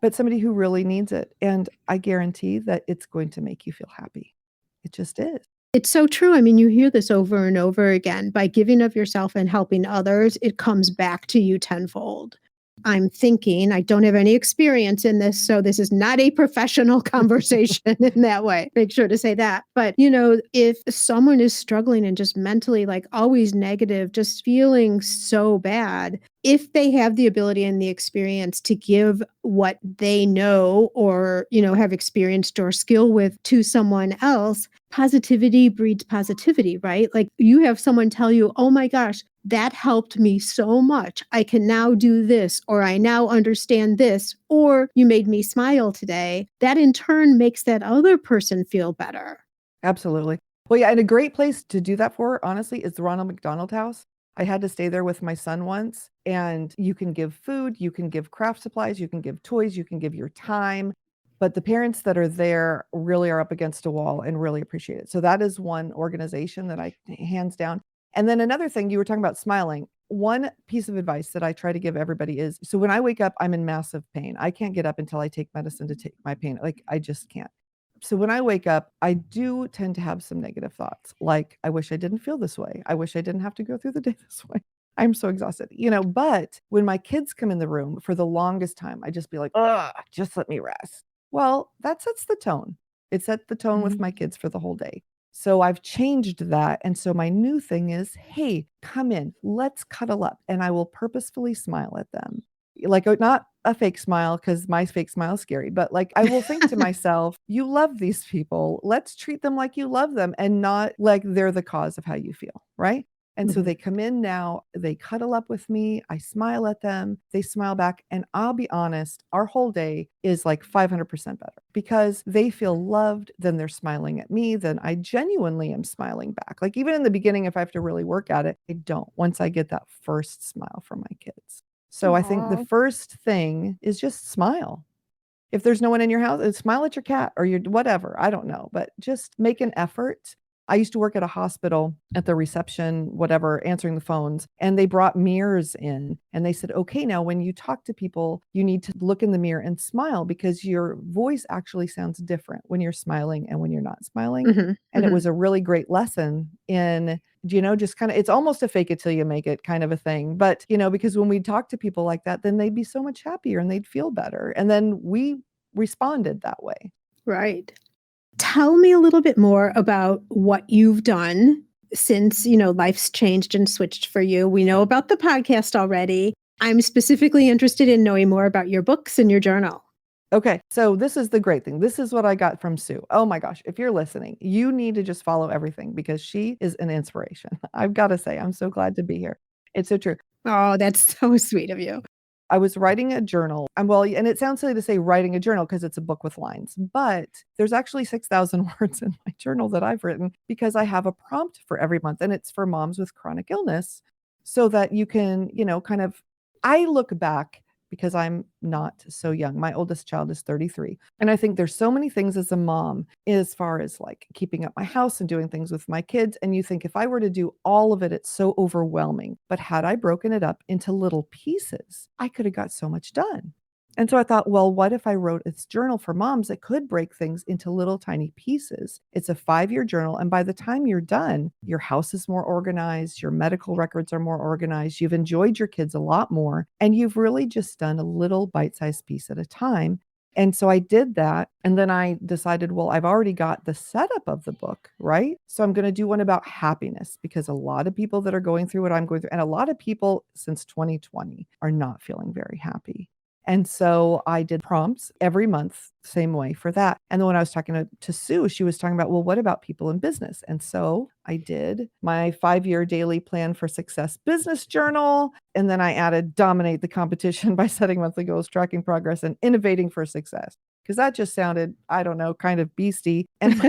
but somebody who really needs it. And I guarantee that it's going to make you feel happy. It just is. It's so true. I mean, you hear this over and over again. By giving of yourself and helping others, it comes back to you tenfold. I'm thinking, I don't have any experience in this, so this is not a professional conversation in that way. Make sure to say that. But, if someone is struggling and just mentally like always negative, just feeling so bad, if they have the ability and the experience to give what they know or, have experienced or skill with to someone else, positivity breeds positivity, right? Like you have someone tell you, oh my gosh, that helped me so much. I can now do this, or I now understand this, or you made me smile today. That in turn makes that other person feel better. Absolutely. Well, yeah, and a great place to do that for, honestly, is the Ronald McDonald House. I had to stay there with my son once, and you can give food, you can give craft supplies, you can give toys, you can give your time. But the parents that are there really are up against a wall and really appreciate it. So that is one organization that I hands down. And then another thing, you were talking about smiling. One piece of advice that I try to give everybody is, so when I wake up, I'm in massive pain. I can't get up until I take medicine to take my pain. Like I just can't. So when I wake up, I do tend to have some negative thoughts. Like, I wish I didn't feel this way. I wish I didn't have to go through the day this way. I'm so exhausted, but when my kids come in the room for the longest time, I just be like, ugh, just let me rest. Well, that sets the tone. It set the tone with my kids for the whole day. So I've changed that. And so my new thing is, hey, come in, let's cuddle up. And I will purposefully smile at them. Like not a fake smile, because my fake smile is scary, but like I will think to myself, you love these people. Let's treat them like you love them and not like they're the cause of how you feel. Right. And so they come in now, they cuddle up with me. I smile at them. They smile back. And I'll be honest, our whole day is like 500% better because they feel loved. Then they're smiling at me. Then I genuinely am smiling back. Like even in the beginning, if I have to really work at it, I don't once I get that first smile from my kids. So I think the first thing is just smile. If there's no one in your house, smile at your cat or your whatever. I don't know, but just make an effort I used to work at a hospital at the reception, whatever, answering the phones, and they brought mirrors in and they said, okay, now when you talk to people, you need to look in the mirror and smile because your voice actually sounds different when you're smiling and when you're not smiling. And it was a really great lesson in, just kind of, it's almost a fake it till you make it kind of a thing. But, because when we talk to people like that, then they'd be so much happier and they'd feel better. And then we responded that way. Right. Tell me a little bit more about what you've done since, life's changed and switched for you. We know about the podcast already. I'm specifically interested in knowing more about your books and your journal. Okay, so this is the great thing. This is what I got from Sue. Oh my gosh, if you're listening, you need to just follow everything because she is an inspiration. I've got to say, I'm so glad to be here. It's so true. Oh, that's so sweet of you. I was writing a journal. And it sounds silly to say writing a journal because it's a book with lines, but there's actually 6,000 words in my journal that I've written because I have a prompt for every month, and it's for moms with chronic illness so that you can, I look back because I'm not so young. My oldest child is 33. And I think there's so many things as a mom as far as like keeping up my house and doing things with my kids. And you think if I were to do all of it, it's so overwhelming. But had I broken it up into little pieces, I could have got so much done. And so I thought, well, what if I wrote this journal for moms that could break things into little tiny pieces? It's a 5-year journal. And by the time you're done, your house is more organized. Your medical records are more organized. You've enjoyed your kids a lot more. And you've really just done a little bite-sized piece at a time. And so I did that. And then I decided, well, I've already got the setup of the book, right? So I'm going to do one about happiness because a lot of people that are going through what I'm going through, and a lot of people since 2020 are not feeling very happy. And so I did prompts every month, same way for that. And then when I was talking to Sue, she was talking about, well, what about people in business? And so I did my 5-year daily plan for success business journal. And then I added dominate the competition by setting monthly goals, tracking progress, and innovating for success. Because that just sounded, I don't know, kind of beastie. And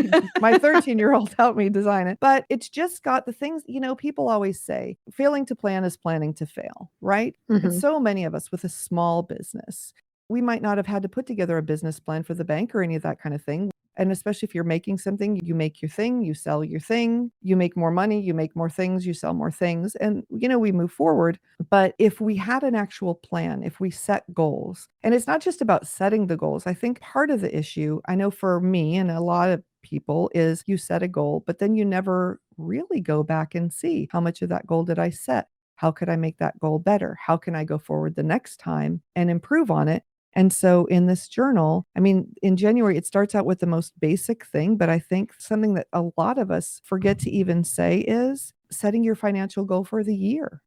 my 13-year-old helped me design it. But it's just got the things, people always say, failing to plan is planning to fail, right? But so many of us with a small business, we might not have had to put together a business plan for the bank or any of that kind of thing. And especially if you're making something, you make your thing, you sell your thing, you make more money, you make more things, you sell more things. And, we move forward. But if we had an actual plan, if we set goals, and it's not just about setting the goals, I think part of the issue, I know for me and a lot of people, is you set a goal, but then you never really go back and see how much of that goal did I set? How could I make that goal better? How can I go forward the next time and improve on it? And so in this journal, in January, it starts out with the most basic thing, but I think something that a lot of us forget to even say is setting your financial goal for the year.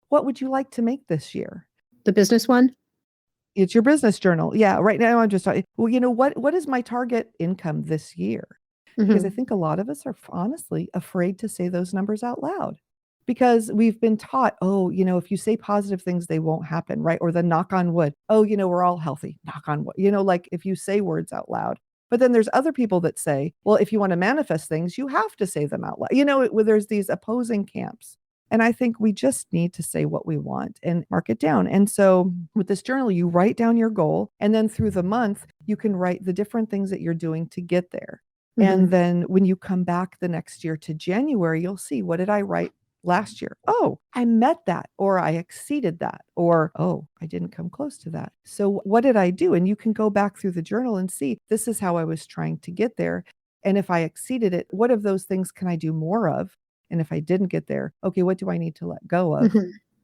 What would you like to make this year? The business one? It's your business journal. Yeah. Right now I'm just talking, well, what is my target income this year? Because I think a lot of us are honestly afraid to say those numbers out loud. Because we've been taught, if you say positive things, they won't happen, right? Or the knock on wood. We're all healthy, knock on wood. Like if you say words out loud. But then there's other people that say, well, if you want to manifest things, you have to say them out loud. There's these opposing camps. And I think we just need to say what we want and mark it down. And so with this journal, you write down your goal. And then through the month, you can write the different things that you're doing to get there. And then when you come back the next year to January, you'll see, what did I write last year? Oh, I met that, or I exceeded that, or, oh, I didn't come close to that. So what did I do? And you can go back through the journal and see, this is how I was trying to get there. And if I exceeded it, what of those things can I do more of? And if I didn't get there, okay, what do I need to let go of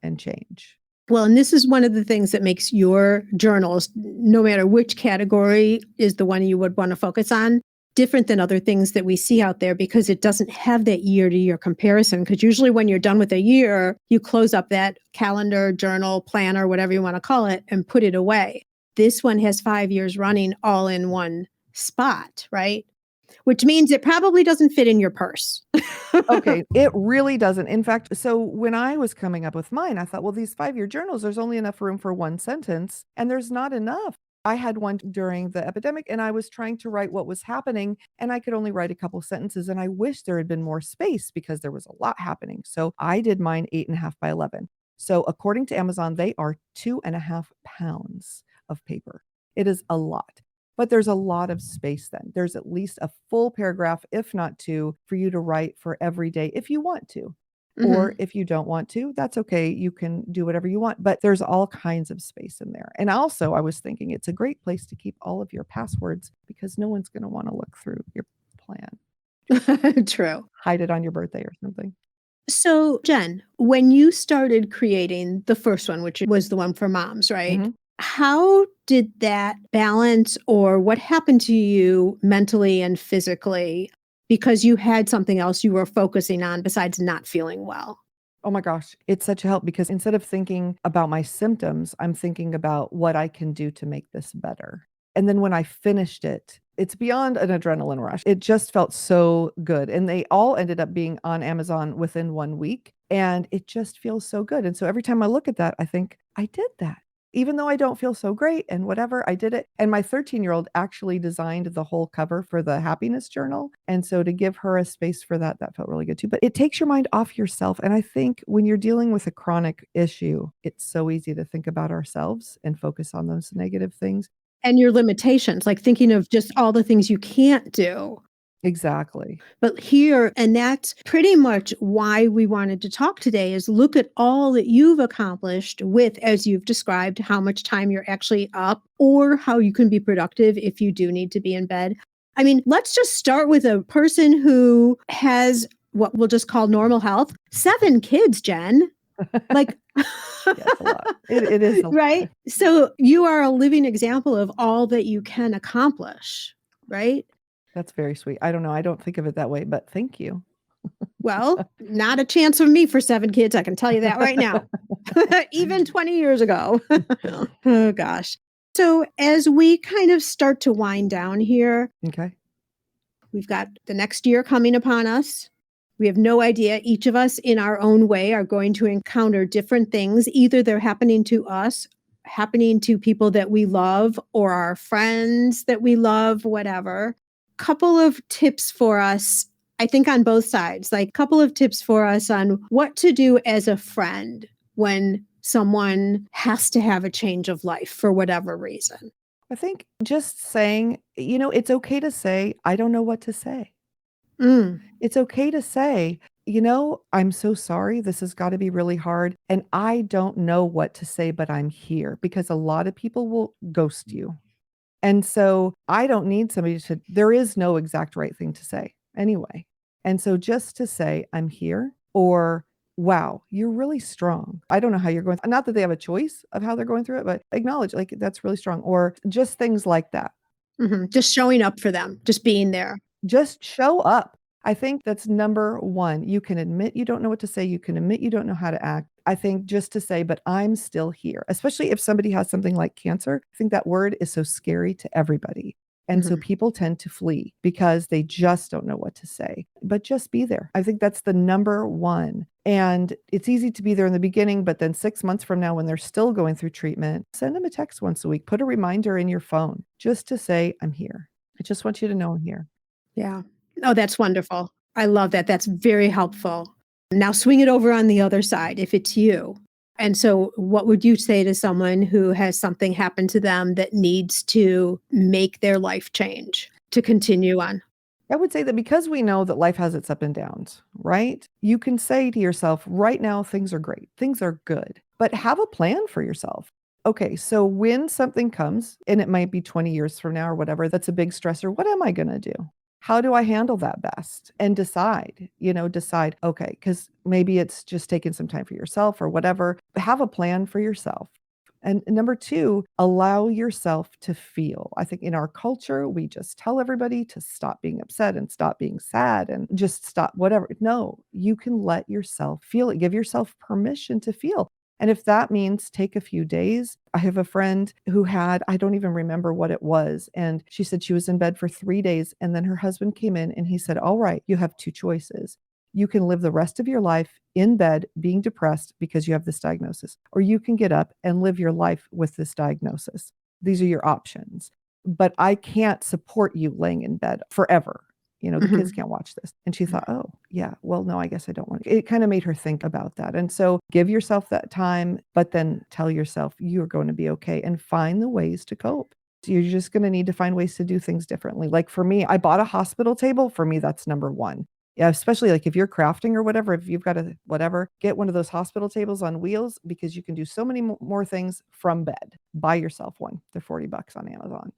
and change? Well, and this is one of the things that makes your journals, no matter which category is the one you would want to focus on, different than other things that we see out there because it doesn't have that year-to-year comparison. Because usually when you're done with a year, you close up that calendar, journal, planner, whatever you want to call it, and put it away. This one has 5 years running all in one spot, right? Which means it probably doesn't fit in your purse. Okay, it really doesn't. In fact, so when I was coming up with mine, I thought, well, these 5-year journals, there's only enough room for one sentence, and there's not enough. I had one during the epidemic and I was trying to write what was happening and I could only write a couple sentences and I wish there had been more space because there was a lot happening. So I did mine 8.5 by 11. So according to Amazon, they are 2.5 pounds of paper. It is a lot. But there's a lot of space then. There's at least a full paragraph, if not two, for you to write for every day if you want to. Or Mhm. if you don't want to, that's okay. You can do whatever you want, but there's all kinds of space in there. And also, I was thinking it's a great place to keep all of your passwords because no one's going to want to look through your plan. True. Hide it on your birthday or something. So, Jen, when you started creating the first one, which was the one for moms, right? Mhm. How did that balance or what happened to you mentally and physically because you had something else you were focusing on besides not feeling well? Oh my gosh, it's such a help because instead of thinking about my symptoms, I'm thinking about what I can do to make this better. And then when I finished it, it's beyond an adrenaline rush. It just felt so good. And they all ended up being on Amazon within 1 week. And it just feels so good. And so every time I look at that, I think, I did that. Even though I don't feel so great and whatever, I did it. And my 13-year-old actually designed the whole cover for the happiness journal. And so to give her a space for that, that felt really good too. But it takes your mind off yourself. And I think when you're dealing with a chronic issue, it's so easy to think about ourselves and focus on those negative things. And your limitations, like thinking of just all the things you can't do. Exactly. But here, and that's pretty much why we wanted to talk today, is look at all that you've accomplished with, as you've described, how much time you're actually up or how you can be productive if you do need to be in bed. I mean, let's just start with a person who has what we'll just call normal health. 7 kids, Jen. Like, Yeah, it's a lot. It is a lot. right? So you are a living example of all that you can accomplish, right? That's very sweet. I don't know. I don't think of it that way, but thank you. Well, not a chance for me for 7 kids, I can tell you that right now. Even 20 years ago. Oh, gosh. So as we kind of start to wind down here, Okay. we've got the next year coming upon us. We have no idea. Each of us in our own way are going to encounter different things. Either they're happening to us, happening to people that we love, or our friends that we love, whatever. Couple of tips for us, I think on both sides, like couple of tips for us on what to do as a friend when someone has to have a change of life for whatever reason. I think just saying, it's okay to say, I don't know what to say. Mm, It's okay to say, I'm so sorry. This has got to be really hard. And I don't know what to say, but I'm here because a lot of people will ghost you. And so I don't need somebody there is no exact right thing to say anyway. And so just to say, I'm here, or wow, you're really strong. I don't know how you're going. Not that they have a choice of how they're going through it, but acknowledge like that's really strong, or just things like that. just showing up for them, just being there. Just show up. I think that's number one. You can admit you don't know what to say. You can admit you don't know how to act. I think just to say, but I'm still here, especially if somebody has something like cancer. I think that word is so scary to everybody. And so Mhm. people tend to flee because they just don't know what to say, but just be there. I think that's the number one. And it's easy to be there in the beginning, but then 6 months from now, when they're still going through treatment, send them a text once a week, put a reminder in your phone just to say, I'm here. I just want you to know I'm here. Yeah. Oh, that's wonderful. I love that. That's very helpful. Now swing it over on the other side if it's you. And so, what would you say to someone who has something happen to them that needs to make their life change to continue on? I would say that because we know that life has its up and downs, right? You can say to yourself, right now, things are great, things are good, but have a plan for yourself. Okay, so when something comes, and it might be 20 years from now or whatever, that's a big stressor, what am I going to do? How do I handle that best? And decide, okay, because maybe it's just taking some time for yourself or whatever. Have a plan for yourself. And number two, allow yourself to feel. I think in our culture, we just tell everybody to stop being upset and stop being sad and just stop whatever. No, you can let yourself feel it. Give yourself permission to feel. And if that means take a few days, I have a friend who had, I don't even remember what it was. And she said she was in bed for 3 days. And then her husband came in and he said, all right, you have two choices. You can live the rest of your life in bed being depressed because you have this diagnosis, or you can get up and live your life with this diagnosis. These are your options. But I can't support you laying in bed forever. The kids Mhm. can't watch this. And she thought, oh, yeah, well, no, I guess I don't want to. It kind of made her think about that. And so give yourself that time, but then tell yourself you're going to be okay and find the ways to cope. You're just going to need to find ways to do things differently. Like for me, I bought a hospital table. For me, that's number one. Yeah, especially like if you're crafting or whatever, if you've got a whatever, get one of those hospital tables on wheels because you can do so many more things from bed. Buy yourself one. They're $40 on Amazon.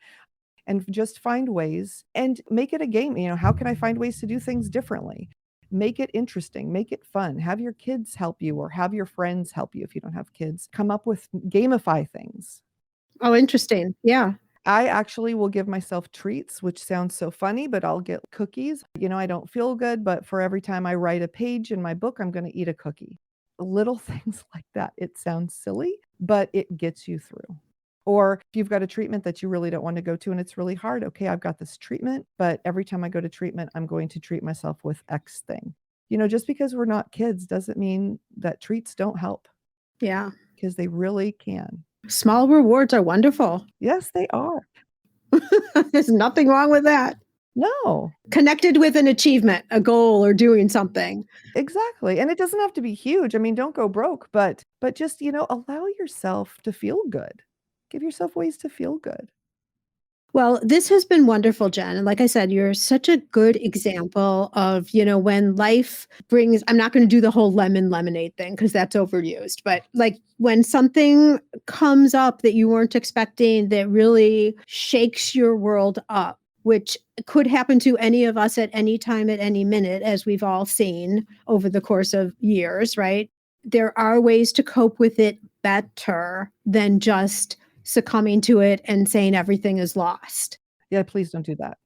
And just find ways and make it a game. How can I find ways to do things differently? Make it interesting, make it fun. Have your kids help you or have your friends help you if you don't have kids. Come up with gamify things. Oh, interesting. Yeah. I actually will give myself treats, which sounds so funny, but I'll get cookies. I don't feel good, but for every time I write a page in my book, I'm going to eat a cookie. Little things like that. It sounds silly, but it gets you through. Or if you've got a treatment that you really don't want to go to and it's really hard, okay, I've got this treatment, but every time I go to treatment, I'm going to treat myself with X thing. Just because we're not kids doesn't mean that treats don't help. Yeah. Because they really can. Small rewards are wonderful. Yes, they are. There's nothing wrong with that. No. Connected with an achievement, a goal, or doing something. Exactly. And it doesn't have to be huge. Don't go broke, but just, allow yourself to feel good. Give yourself ways to feel good. Well, this has been wonderful, Jen. And like I said, you're such a good example of, when life brings, I'm not going to do the whole lemon lemonade thing because that's overused, but like when something comes up that you weren't expecting that really shakes your world up, which could happen to any of us at any time, at any minute, as we've all seen over the course of years, right? There are ways to cope with it better than just succumbing to it and saying everything is lost. Yeah, please don't do that.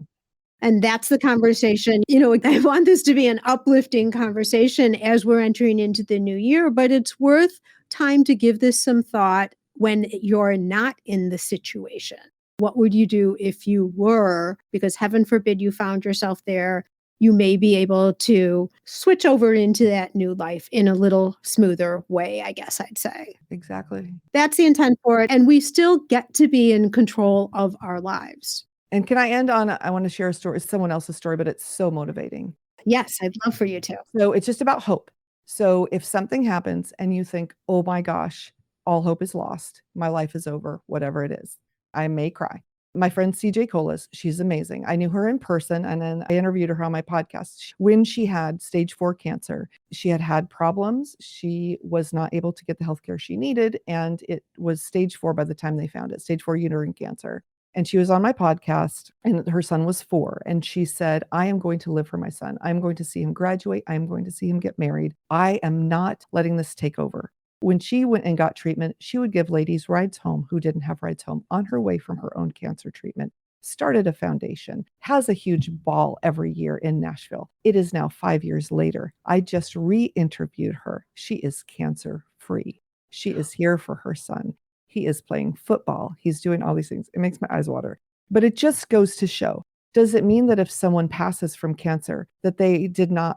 And that's the conversation. I want this to be an uplifting conversation as we're entering into the new year, but it's worth time to give this some thought when you're not in the situation. What would you do if you were? Because heaven forbid you found yourself there. You may be able to switch over into that new life in a little smoother way, I guess I'd say. Exactly. That's the intent for it. And we still get to be in control of our lives. And can I end on, I want to share a story, someone else's story, but it's so motivating. Yes, I'd love for you to. So it's just about hope. So if something happens and you think, oh my gosh, all hope is lost, my life is over, whatever it is, I may cry. My friend CJ Colas, she's amazing. I knew her in person and then I interviewed her on my podcast. When she had stage 4 cancer, she had problems. She was not able to get the healthcare she needed. And it was stage 4 by the time they found it, stage 4 uterine cancer. And she was on my podcast and her son was 4. And she said, I am going to live for my son. I'm going to see him graduate. I'm going to see him get married. I am not letting this take over. When she went and got treatment, she would give ladies rides home who didn't have rides home on her way from her own cancer treatment, started a foundation, has a huge ball every year in Nashville. It is now 5 years later. I just re-interviewed her. She is cancer free. She is here for her son. He is playing football. He's doing all these things. It makes my eyes water. But it just goes to show, does it mean that if someone passes from cancer that they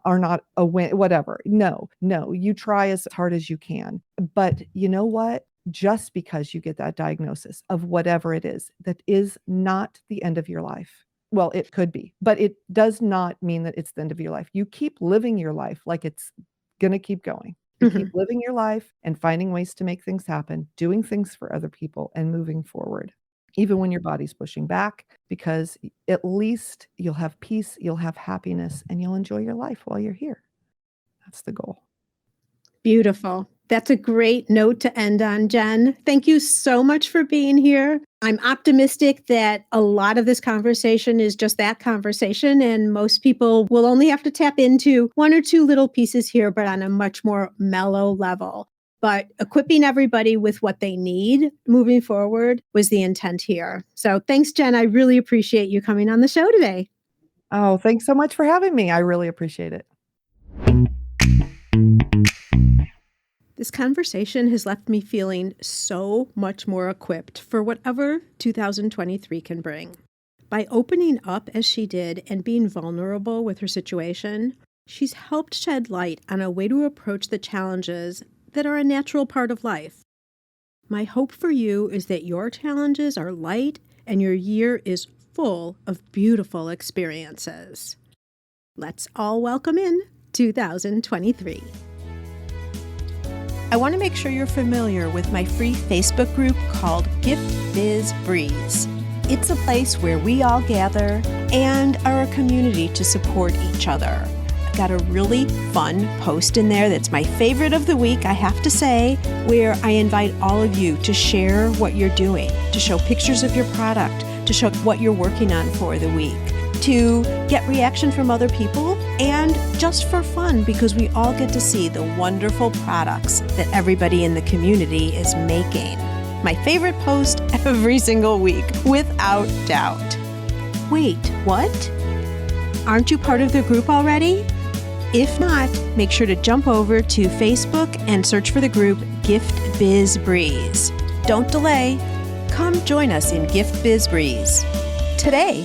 are not a win, whatever? No, you try as hard as you can. But you know what? Just because you get that diagnosis of whatever it is, that is not the end of your life. Well, it could be, but it does not mean that it's the end of your life. You keep living your life like it's going to keep going. You keep living your life and finding ways to make things happen, doing things for other people and moving forward. Even when your body's pushing back, because at least you'll have peace, you'll have happiness, and you'll enjoy your life while you're here. That's the goal. Beautiful. That's a great note to end on, Jen. Thank you so much for being here. I'm optimistic that a lot of this conversation is just that conversation, and most people will only have to tap into 1 or 2 little pieces here, but on a much more mellow level. But equipping everybody with what they need moving forward was the intent here. So thanks, Jen. I really appreciate you coming on the show today. Oh, thanks so much for having me. I really appreciate it. This conversation has left me feeling so much more equipped for whatever 2023 can bring. By opening up as she did and being vulnerable with her situation, she's helped shed light on a way to approach the challenges that are a natural part of life. My hope for you is that your challenges are light and your year is full of beautiful experiences. Let's all welcome in 2023. I want to make sure you're familiar with my free Facebook group called Gift Biz Breeze. It's a place where we all gather and are a community to support each other. I've got a really fun post in there that's my favorite of the week, I have to say, where I invite all of you to share what you're doing, to show pictures of your product, to show what you're working on for the week, to get reaction from other people, and just for fun because we all get to see the wonderful products that everybody in the community is making. My favorite post every single week, without doubt. Wait, what? Aren't you part of the group already? If not, make sure to jump over to Facebook and search for the group Gift Biz Breeze. Don't delay. Come join us in Gift Biz Breeze. Today,